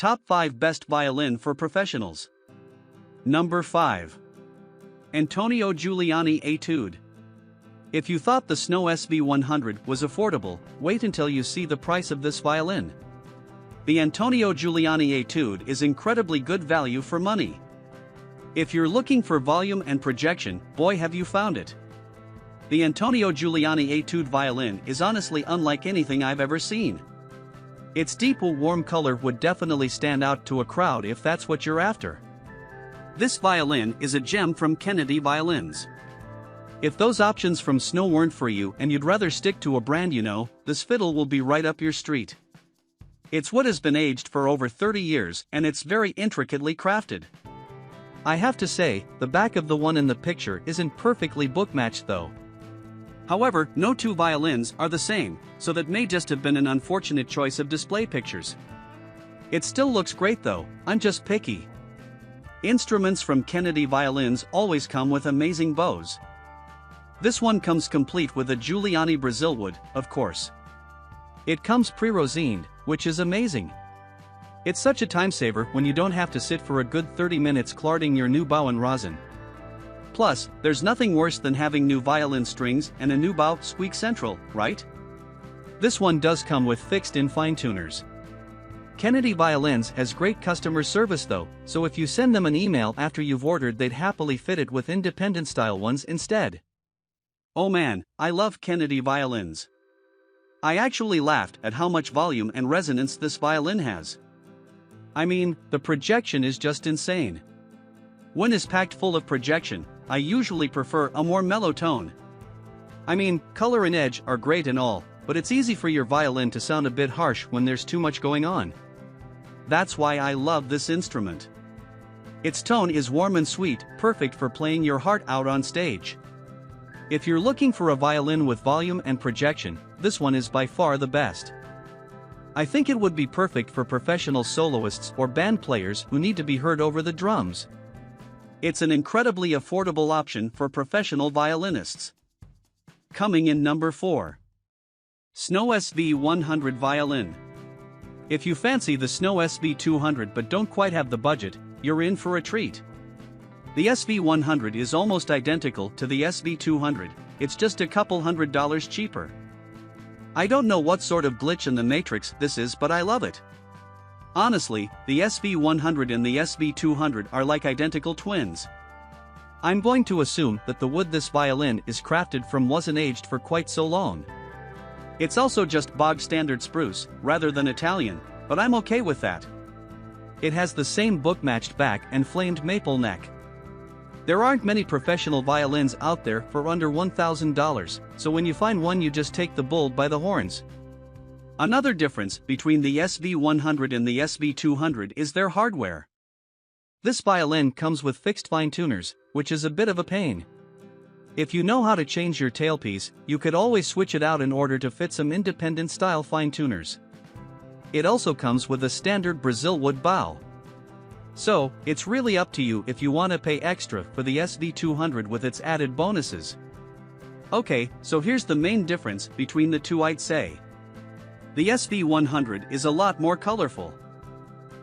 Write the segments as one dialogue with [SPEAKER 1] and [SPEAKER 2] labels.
[SPEAKER 1] Top 5 Best Violin for Professionals. Number 5. Antonio Giuliani Etude. If you thought the Snow SV100 was affordable, wait until you see the price of this violin. The Antonio Giuliani Etude is incredibly good value for money. If you're looking for volume and projection, boy have you found it. The Antonio Giuliani Etude violin is honestly unlike anything I've ever seen. Its deep warm color would definitely stand out to a crowd if that's what you're after. This violin is a gem from Kennedy Violins. If those options from Snow weren't for you and you'd rather stick to a brand you know, this fiddle will be right up your street. It's wood has been aged for over 30 years and it's very intricately crafted. I have to say, the back of the one in the picture isn't perfectly book-matched though. However, no two violins are the same, so that may just have been an unfortunate choice of display pictures. It still looks great though, I'm just picky. Instruments from Kennedy Violins always come with amazing bows. This one comes complete with a Giuliani Brazil wood, of course. It comes pre-rosined, which is amazing. It's such a time saver when you don't have to sit for a good 30 minutes clarding your new bow in rosin. Plus, there's nothing worse than having new violin strings and a new bow squeak central, right? This one does come with fixed-in fine-tuners. Kennedy Violins has great customer service though, so if you send them an email after you've ordered they'd happily fit it with independent-style ones instead. Oh man, I love Kennedy Violins. I actually laughed at how much volume and resonance this violin has. I mean, the projection is just insane. When it's packed full of projection, I usually prefer a more mellow tone. I mean, color and edge are great and all, but it's easy for your violin to sound a bit harsh when there's too much going on. That's why I love this instrument. Its tone is warm and sweet, perfect for playing your heart out on stage. If you're looking for a violin with volume and projection, this one is by far the best. I think it would be perfect for professional soloists or band players who need to be heard over the drums. It's an incredibly affordable option for professional violinists. Coming in number 4. Snow SV100 Violin. If you fancy the Snow SV200 but don't quite have the budget, you're in for a treat. The SV100 is almost identical to the SV200, it's just a couple $100 cheaper. I don't know what sort of glitch in the matrix this is, but I love it. Honestly, the SV100 and the SV200 are like identical twins. I'm going to assume that the wood this violin is crafted from wasn't aged for quite so long. It's also just bog standard spruce, rather than Italian, but I'm okay with that. It has the same book-matched back and flamed maple neck. There aren't many professional violins out there for under $1,000, so when you find one you just take the bull by the horns. Another difference between the SV100 and the SV200 is their hardware. This violin comes with fixed fine tuners, which is a bit of a pain. If you know how to change your tailpiece, you could always switch it out in order to fit some independent style fine tuners. It also comes with a standard Brazil wood bow. So, it's really up to you if you want to pay extra for the SV200 with its added bonuses. Okay, so here's the main difference between the two I'd say. The SV100 is a lot more colorful.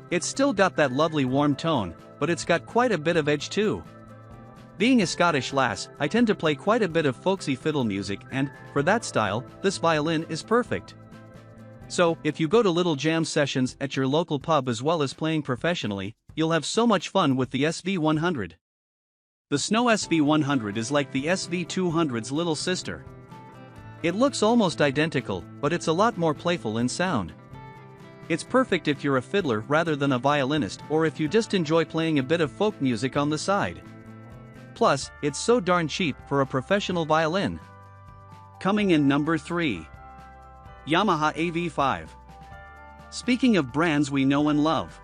[SPEAKER 1] It's still got that lovely warm tone, but it's got quite a bit of edge too. Being a Scottish lass, I tend to play quite a bit of folksy fiddle music and, for that style, this violin is perfect. So, if you go to little jam sessions at your local pub as well as playing professionally, you'll have so much fun with the SV100. The Snow SV100 is like the SV200's little sister. It looks almost identical, but it's a lot more playful in sound. It's perfect if you're a fiddler rather than a violinist or if you just enjoy playing a bit of folk music on the side. Plus, it's so darn cheap for a professional violin. Coming in number 3. Yamaha AV5. Speaking of brands we know and love.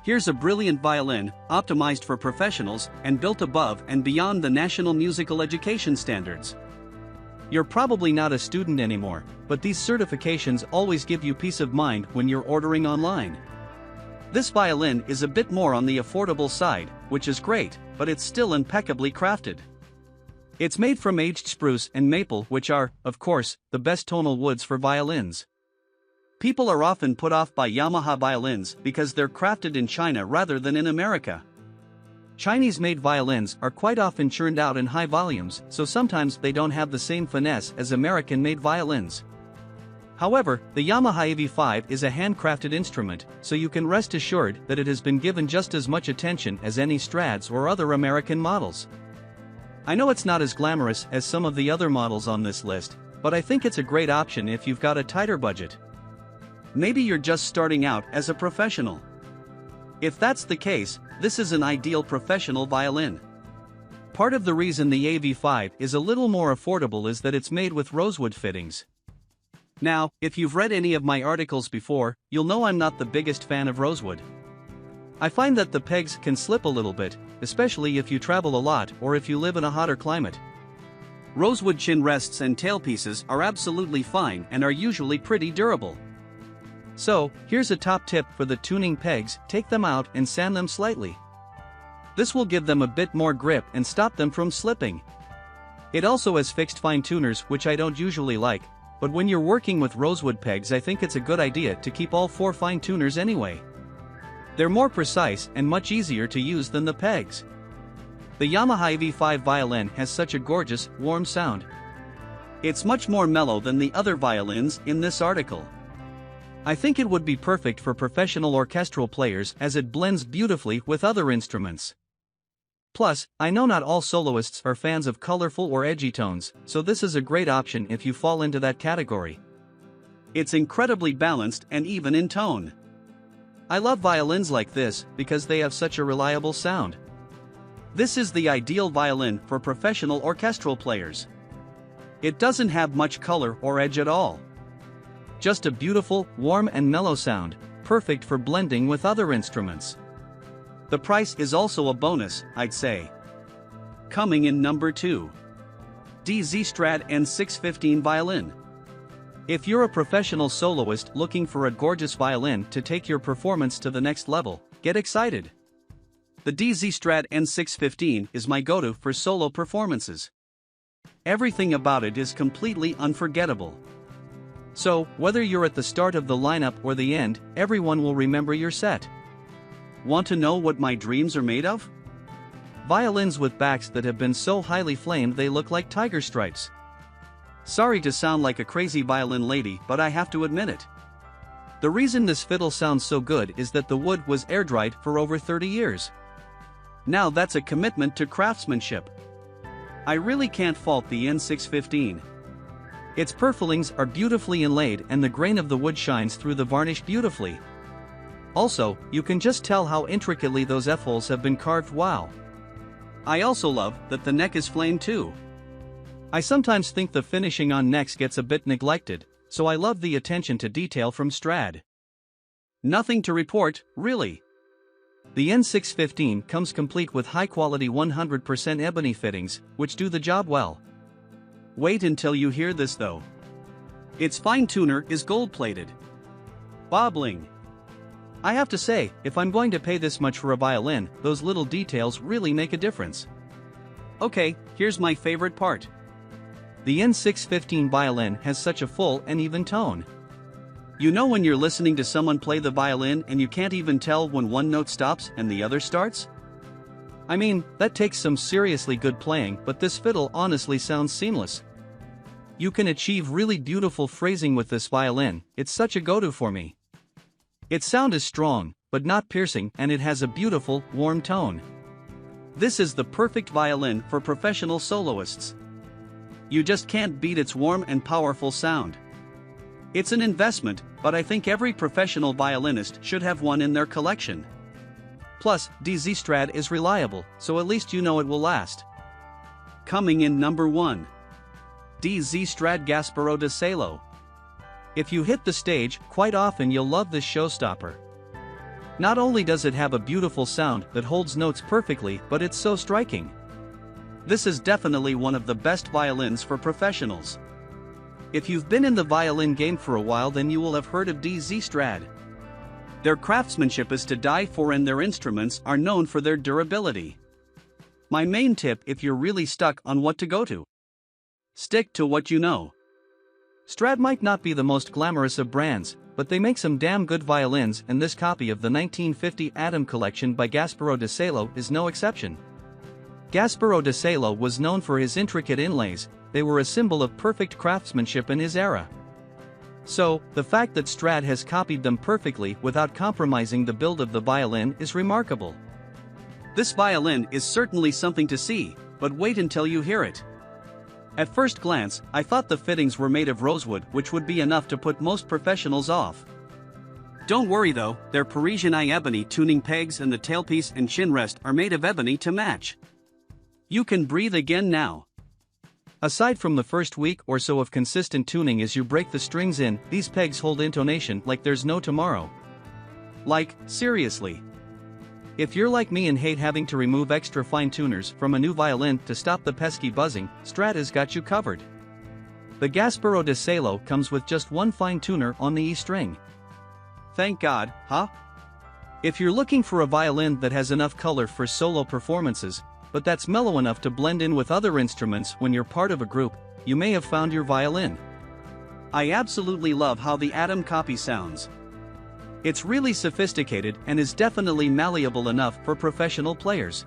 [SPEAKER 1] Here's a brilliant violin, optimized for professionals and built above and beyond the national musical education standards. You're probably not a student anymore, but these certifications always give you peace of mind when you're ordering online. This violin is a bit more on the affordable side, which is great, but it's still impeccably crafted. It's made from aged spruce and maple, which are, of course, the best tonal woods for violins. People are often put off by Yamaha violins because they're crafted in China rather than in America. Chinese-made violins are quite often churned out in high volumes, so sometimes they don't have the same finesse as American-made violins. However, the Yamaha AV5 is a handcrafted instrument, so you can rest assured that it has been given just as much attention as any Strads or other American models. I know it's not as glamorous as some of the other models on this list, but I think it's a great option if you've got a tighter budget. Maybe you're just starting out as a professional. If that's the case, this is an ideal professional violin. Part of the reason the AV5 is a little more affordable is that it's made with rosewood fittings. Now, if you've read any of my articles before, you'll know I'm not the biggest fan of rosewood. I find that the pegs can slip a little bit, especially if you travel a lot or if you live in a hotter climate. Rosewood chin rests and tailpieces are absolutely fine and are usually pretty durable. So, here's a top tip for the tuning pegs: take them out and sand them slightly. This will give them a bit more grip and stop them from slipping. It also has fixed fine tuners, which I don't usually like, but when you're working with rosewood pegs I think it's a good idea to keep all 4 fine tuners anyway. They're more precise and much easier to use than the pegs. The Yamaha AV5 violin has such a gorgeous, warm sound. It's much more mellow than the other violins in this article. I think it would be perfect for professional orchestral players as it blends beautifully with other instruments. Plus, I know not all soloists are fans of colorful or edgy tones, so this is a great option if you fall into that category. It's incredibly balanced and even in tone. I love violins like this because they have such a reliable sound. This is the ideal violin for professional orchestral players. It doesn't have much color or edge at all. Just a beautiful, warm and mellow sound, perfect for blending with other instruments. The price is also a bonus, I'd say. Coming in number 2. DZ Strad N615 Violin. If you're a professional soloist looking for a gorgeous violin to take your performance to the next level, get excited. The DZ Strad N615 is my go-to for solo performances. Everything about it is completely unforgettable. So, whether you're at the start of the lineup or the end, everyone will remember your set. Want to know what my dreams are made of? Violins with backs that have been so highly flamed they look like tiger stripes. Sorry to sound like a crazy violin lady, but I have to admit it. The reason this fiddle sounds so good is that the wood was air-dried for over 30 years. Now that's a commitment to craftsmanship. I really can't fault the N615. Its purflings are beautifully inlaid and the grain of the wood shines through the varnish beautifully. Also, you can just tell how intricately those F-holes have been carved. Wow. I also love that the neck is flamed too. I sometimes think the finishing on necks gets a bit neglected, so I love the attention to detail from Strad. Nothing to report, really. The N615 comes complete with high-quality 100% ebony fittings, which do the job well. Wait until you hear this though. Its fine tuner is gold-plated. Bobbling. I have to say, if I'm going to pay this much for a violin, those little details really make a difference. Okay, here's my favorite part. The N615 violin has such a full and even tone. You know when you're listening to someone play the violin and you can't even tell when one note stops and the other starts? I mean, that takes some seriously good playing, but this fiddle honestly sounds seamless. You can achieve really beautiful phrasing with this violin. It's such a go-to for me. Its sound is strong, but not piercing, and it has a beautiful, warm tone. This is the perfect violin for professional soloists. You just can't beat its warm and powerful sound. It's an investment, but I think every professional violinist should have one in their collection. Plus, DZ Strad is reliable, so at least you know it will last. Coming in number 1. DZ Strad Gasparo de Salo. If you hit the stage, quite often you'll love this showstopper. Not only does it have a beautiful sound that holds notes perfectly, but it's so striking. This is definitely one of the best violins for professionals. If you've been in the violin game for a while, then you will have heard of DZ Strad. Their craftsmanship is to die for, and their instruments are known for their durability. My main tip if you're really stuck on what to go to: stick to what you know. Strad might not be the most glamorous of brands, but they make some damn good violins, and this copy of the 1950 Atom collection by Gasparo de Salo is no exception. Gasparo de Salo was known for his intricate inlays. They were a symbol of perfect craftsmanship in his era. So, the fact that Strad has copied them perfectly without compromising the build of the violin is remarkable. This violin is certainly something to see, but wait until you hear it. At first glance, I thought the fittings were made of rosewood, which would be enough to put most professionals off. Don't worry though, their Parisian ebony tuning pegs and the tailpiece and chin rest are made of ebony to match. You can breathe again now. Aside from the first week or so of consistent tuning as you break the strings in, these pegs hold intonation like there's no tomorrow. Like, seriously. If you're like me and hate having to remove extra fine tuners from a new violin to stop the pesky buzzing, Strad has got you covered. The Gasparo de Salo comes with just one fine tuner on the E string. Thank God, huh? If you're looking for a violin that has enough color for solo performances, but that's mellow enough to blend in with other instruments when you're part of a group, you may have found your violin. I absolutely love how the Atom copy sounds. It's really sophisticated and is definitely malleable enough for professional players.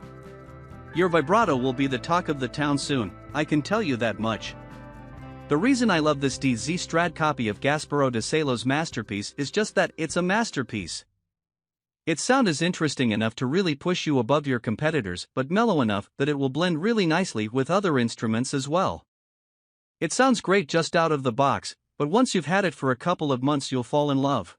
[SPEAKER 1] Your vibrato will be the talk of the town soon, I can tell you that much. The reason I love this DZ Strad copy of Gasparo de Salo's masterpiece is just that it's a masterpiece. Its sound is interesting enough to really push you above your competitors, but mellow enough that it will blend really nicely with other instruments as well. It sounds great just out of the box, but once you've had it for a couple of months you'll fall in love.